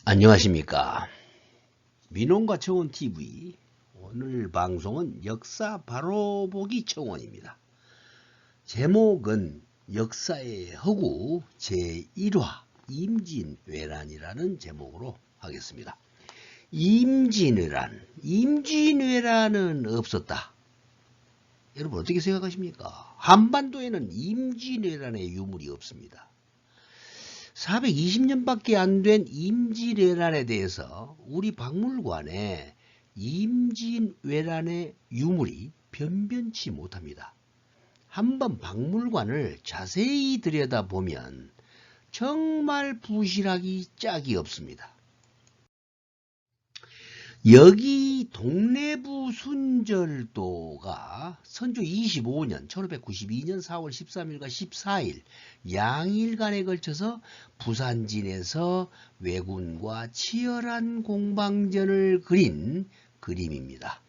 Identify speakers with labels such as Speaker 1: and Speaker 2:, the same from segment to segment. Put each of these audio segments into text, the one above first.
Speaker 1: 안녕하십니까. 민원과 청원TV. 오늘 방송은 역사 바로보기 청원입니다. 제목은 역사의 허구 제1화 임진왜란이라는 제목으로 하겠습니다. 임진왜란은 없었다. 여러분 어떻게 생각하십니까? 한반도에는 임진왜란의 유물이 없습니다. 420년밖에 안 된 임진왜란에 대해서 우리 박물관에 임진왜란의 유물이 변변치 못합니다. 한번 박물관을 자세히 들여다보면 정말 부실하기 짝이 없습니다. 여기 동래부 순절도가 선조 25년 1592년 4월 13일과 14일 양일간에 걸쳐서 부산진에서 왜군과 치열한 공방전을 그린 그림입니다.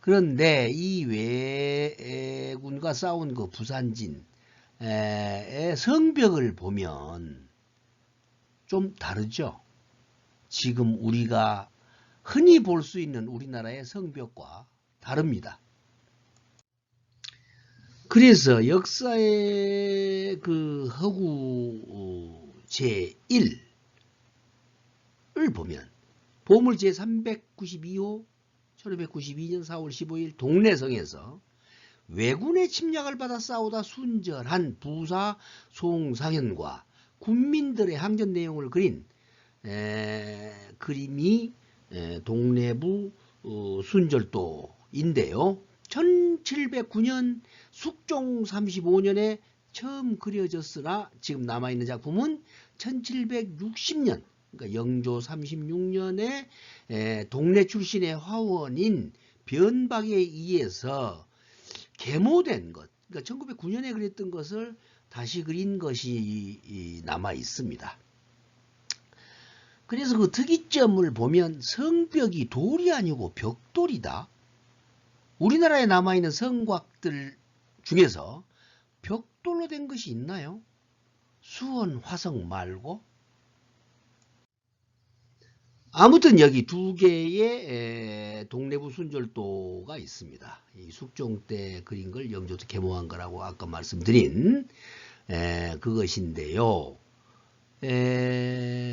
Speaker 1: 그런데 이 왜군과 싸운 그 부산진의 성벽을 보면 좀 다르죠. 지금 우리가 흔히 볼 수 있는 우리나라의 성벽과 다릅니다. 그래서 역사의 그 허구 제1을 보면 보물 제392호 1592년 4월 15일 동래성에서 왜군의 침략을 받아 싸우다 순절한 부사 송상현과 군민들의 항전 내용을 그린 그림이 동래부 순절도인데요. 1709년 숙종 35년에 처음 그려졌으나 지금 남아있는 작품은 1760년 그러니까 영조 36년에 동래 출신의 화원인 변박에 의해서 계모된 것, 그러니까 1909년에 그렸던 것을 다시 그린 것이 남아 있습니다. 그래서 그 특이점을 보면 성벽이 돌이 아니고 벽돌이다. 우리나라에 남아있는 성곽들 중에서 벽돌로 된 것이 있나요? 수원 화성 말고? 아무튼 여기 두 개의 동래부 순절도가 있습니다. 이 숙종 때 그린 걸 영조도 계모한 거라고 아까 말씀드린 그것인데요.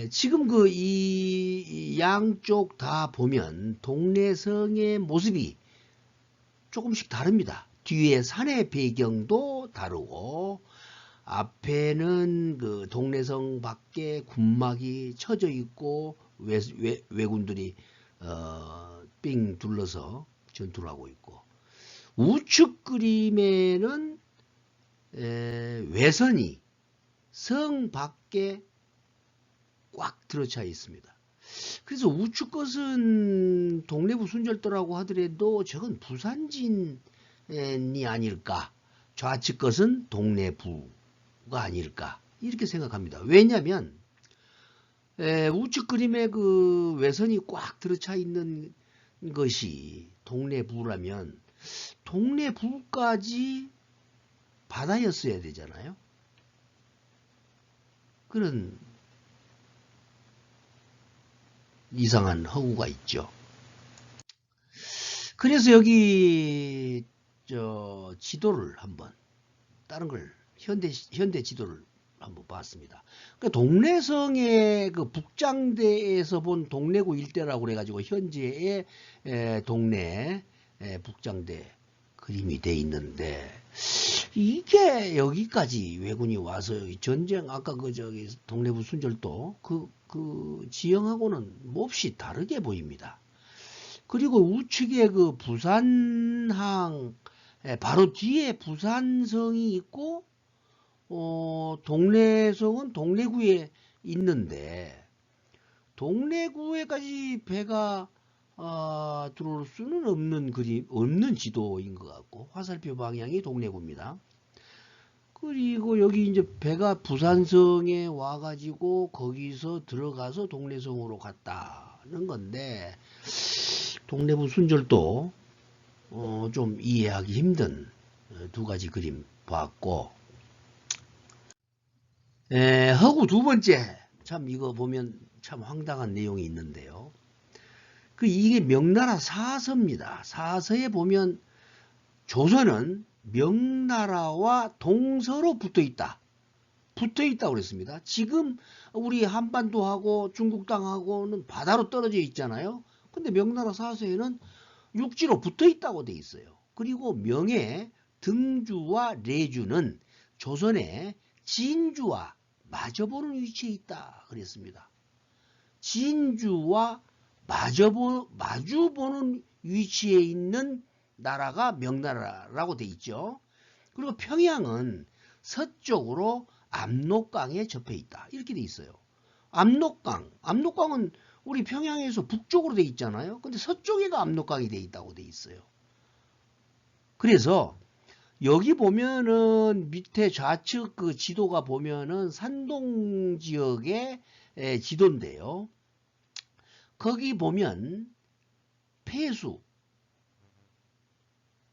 Speaker 1: 지금 그 이 양쪽 다 보면 동래성의 모습이 조금씩 다릅니다. 뒤에 산의 배경도 다르고 앞에는 그 동래성 밖에 군막이 쳐져 있고 왜군들이 삥 둘러서 전투를 하고 있고 우측 그림에는 외선이 성 밖에 꽉 들어차 있습니다. 그래서 우측 것은 동래부 순절도라고 하더라도 저건 부산진이 아닐까, 좌측 것은 동래부가 아닐까 이렇게 생각합니다. 왜냐하면 우측 그림에 그 외선이 꽉 들어차 있는 것이 동래부라면 동래부까지 바다였어야 되잖아요. 그런 이상한 허구가 있죠. 그래서 여기 지도를 한번 다른 걸 현대 지도를 한번 봤습니다. 그러니까 동래성의 그 북장대에서 본 동래구 일대라고 그래가지고 현재의 동래 북장대 그림이 돼 있는데 이게 여기까지 왜군이 와서 전쟁 아까 그 저기 동래부 순절도 그 지형하고는 몹시 다르게 보입니다. 그리고 우측에 그 부산항 바로 뒤에 부산성이 있고 동래성은 동래구에 있는데 동래구에까지 배가 들어올 수는 없는 지도인 것 같고 화살표 방향이 동래구입니다. 그리고 여기 이제 배가 부산성에 와가지고 거기서 들어가서 동래성으로 갔다는 건데 동래부 순절도 좀 이해하기 힘든 두 가지 그림 봤고 허구 두 번째 참 이거 보면 참 황당한 내용이 있는데요. 이게 명나라 사서입니다. 사서에 보면 조선은 명나라와 동서로 붙어 있다. 붙어 있다고 그랬습니다. 지금 우리 한반도하고 중국 땅하고는 바다로 떨어져 있잖아요. 근데 명나라 사서에는 육지로 붙어 있다고 돼 있어요. 그리고 명의 등주와 레주는 조선의 진주와 마주보는 위치에 있다 그랬습니다. 진주와 마주보는 위치에 있는 나라가 명나라라고 돼 있죠. 그리고 평양은 서쪽으로 압록강에 접해 있다. 이렇게 돼 있어요. 압록강은 우리 평양에서 북쪽으로 돼 있잖아요. 근데 서쪽에가 압록강이 돼 있다고 돼 있어요. 그래서 여기 보면은 밑에 좌측 그 지도가 보면은 산동 지역의 지도인데요. 거기 보면 폐수,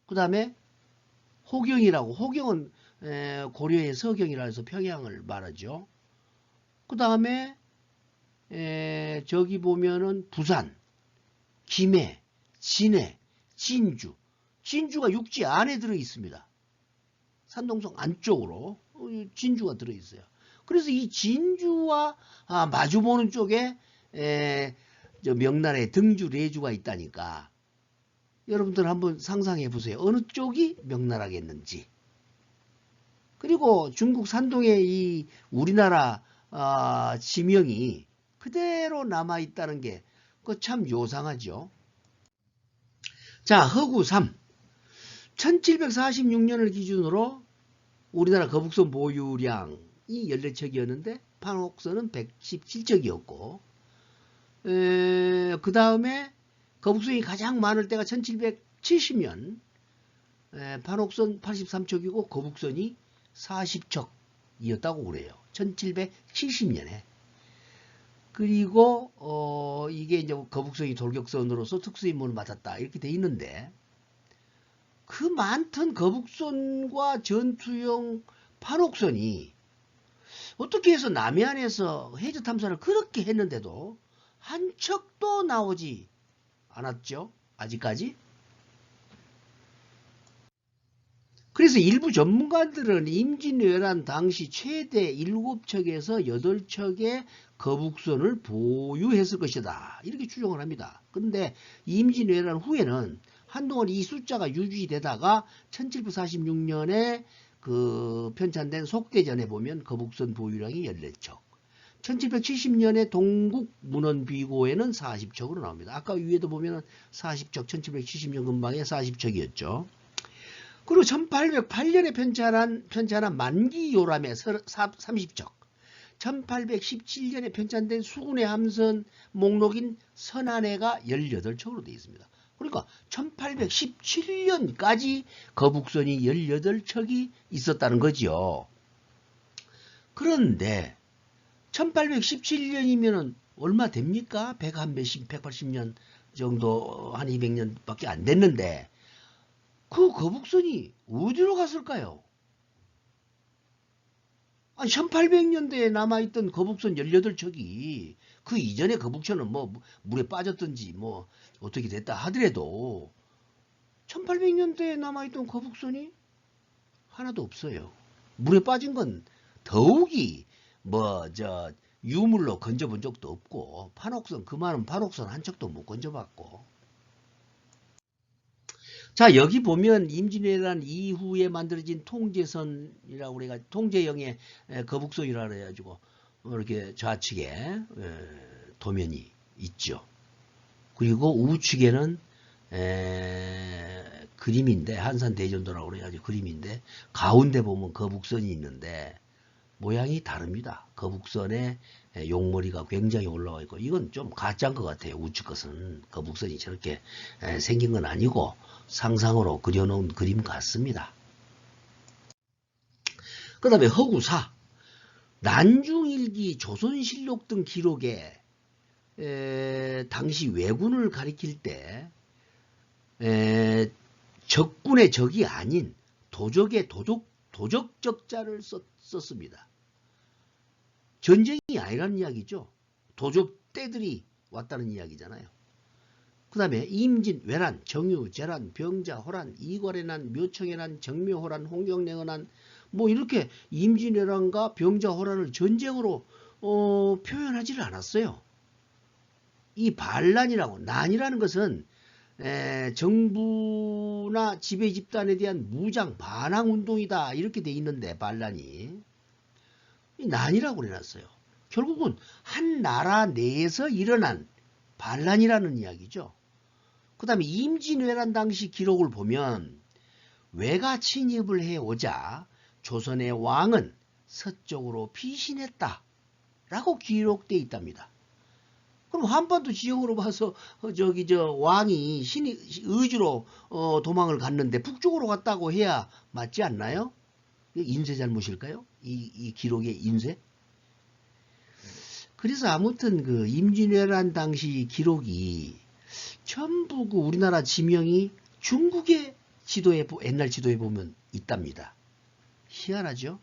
Speaker 1: 그 다음에 호경이라고, 호경은 고려의 서경이라 해서 평양을 말하죠. 그 다음에 저기 보면은 부산, 김해, 진해, 진주. 진주가 육지 안에 들어 있습니다. 산동성 안쪽으로 진주가 들어 있어요. 그래서 이 진주와 마주보는 쪽에 저 명나라의 등주, 레주가 있다니까 여러분들 한번 상상해 보세요. 어느 쪽이 명나라겠는지. 그리고 중국 산동의 이 우리나라 지명이 그대로 남아 있다는 게 참 요상하죠. 자, 허구 3. 1746년을 기준으로 우리나라 거북선 보유량이 14척이었는데 판옥선은 117척이었고 그 다음에 거북선이 가장 많을 때가 1770년 판옥선 83척이고 거북선이 40척이었다고 그래요. 1770년에. 그리고 이게 이제 거북선이 돌격선으로서 특수임무를 맡았다 이렇게 돼 있는데 그 많던 거북선과 전투용 판옥선이 어떻게 해서 남해안에서 해저 탐사를 그렇게 했는데도 한 척도 나오지 않았죠? 아직까지? 그래서 일부 전문가들은 임진왜란 당시 최대 7척에서 8척의 거북선을 보유했을 것이다. 이렇게 추정을 합니다. 그런데 임진왜란 후에는 한동안 이 숫자가 유지되다가 1746년에 그 편찬된 속대전에 보면 거북선 보유량이 14척. 1770년에 동국문헌비고에는 40척으로 나옵니다. 아까 위에도 보면 40척, 1770년 근방에 40척이었죠. 그리고 1808년에 편찬한 만기요람에 30척, 1817년에 편찬된 수군의 함선 목록인 선안해가 18척으로 되어 있습니다. 그러니까 1817년까지 거북선이 18척이 있었다는 거죠. 그런데 1817년이면 얼마 됩니까? 180년 정도, 한 200년밖에 안 됐는데 그 거북선이 어디로 갔을까요? 아니 1800년대에 남아있던 거북선 18척이 그 이전에 거북선은 뭐 물에 빠졌든지 뭐 어떻게 됐다 하더라도 1800년대에 남아있던 거북선이 하나도 없어요. 물에 빠진 건 더욱이 유물로 건져본 적도 없고 판옥선, 그 많은 판옥선 한 척도 못 건져봤고. 자, 여기 보면 임진왜란 이후에 만들어진 통제선이라고 우리가 통제형의 거북선이라 그래가지고 이렇게 좌측에 도면이 있죠. 그리고 우측에는 그림인데 한산대전도라고 그래가지고 그림인데 가운데 보면 거북선이 있는데 모양이 다릅니다. 거북선의 용머리가 굉장히 올라와 있고 이건 좀 가짜인 것 같아요. 우측 것은 거북선이 저렇게 생긴 건 아니고 상상으로 그려놓은 그림 같습니다. 그 다음에 허구사 난중일기 조선실록 등 기록에 당시 왜군을 가리킬 때 적군의 적이 아닌 도적의 도적적자를 썼습니다. 전쟁이 아니라는 이야기죠. 도적떼들이 왔다는 이야기잖아요. 그 다음에 임진, 외란, 정유, 재란, 병자, 호란, 이괄의 난, 묘청의 난, 정묘호란, 홍경래의 난, 뭐 이렇게 임진왜란과 병자, 호란을 전쟁으로 표현하지를 않았어요. 이 반란이라고, 난이라는 것은 정부나 지배 집단에 대한 무장 반항 운동이다 이렇게 돼 있는데, 반란이 난이라고 해놨어요. 결국은 한 나라 내에서 일어난 반란이라는 이야기죠. 그 다음에 임진왜란 당시 기록을 보면 외가 침입을 해오자 조선의 왕은 서쪽으로 피신했다 라고 기록되어 있답니다. 그럼 한반도 지형으로 봐서 왕이 신의 의주로 도망을 갔는데 북쪽으로 갔다고 해야 맞지 않나요? 인쇄 잘못일까요? 이 기록의 인쇄? 그래서 아무튼 그 임진왜란 당시 기록이 전부 그 우리나라 지명이 중국의 지도에, 옛날 지도에 보면 있답니다. 희한하죠?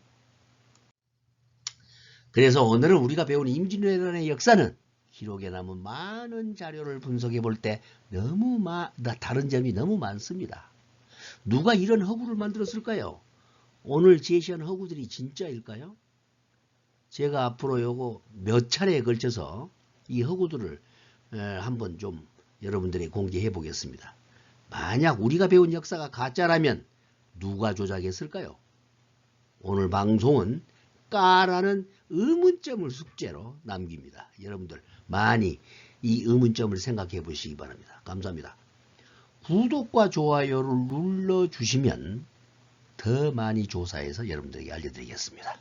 Speaker 1: 그래서 오늘은 우리가 배운 임진왜란의 역사는 기록에 남은 많은 자료를 분석해 볼 때 너무 다른 점이 너무 많습니다. 누가 이런 허구를 만들었을까요? 오늘 제시한 허구들이 진짜일까요? 제가 앞으로 요거 몇 차례에 걸쳐서 이 허구들을 한번 좀 여러분들이 공개해 보겠습니다. 만약 우리가 배운 역사가 가짜라면 누가 조작했을까요? 오늘 방송은 까라는 의문점을 숙제로 남깁니다. 여러분들 많이 이 의문점을 생각해 보시기 바랍니다. 감사합니다. 구독과 좋아요를 눌러주시면 더 많이 조사해서 여러분들에게 알려드리겠습니다.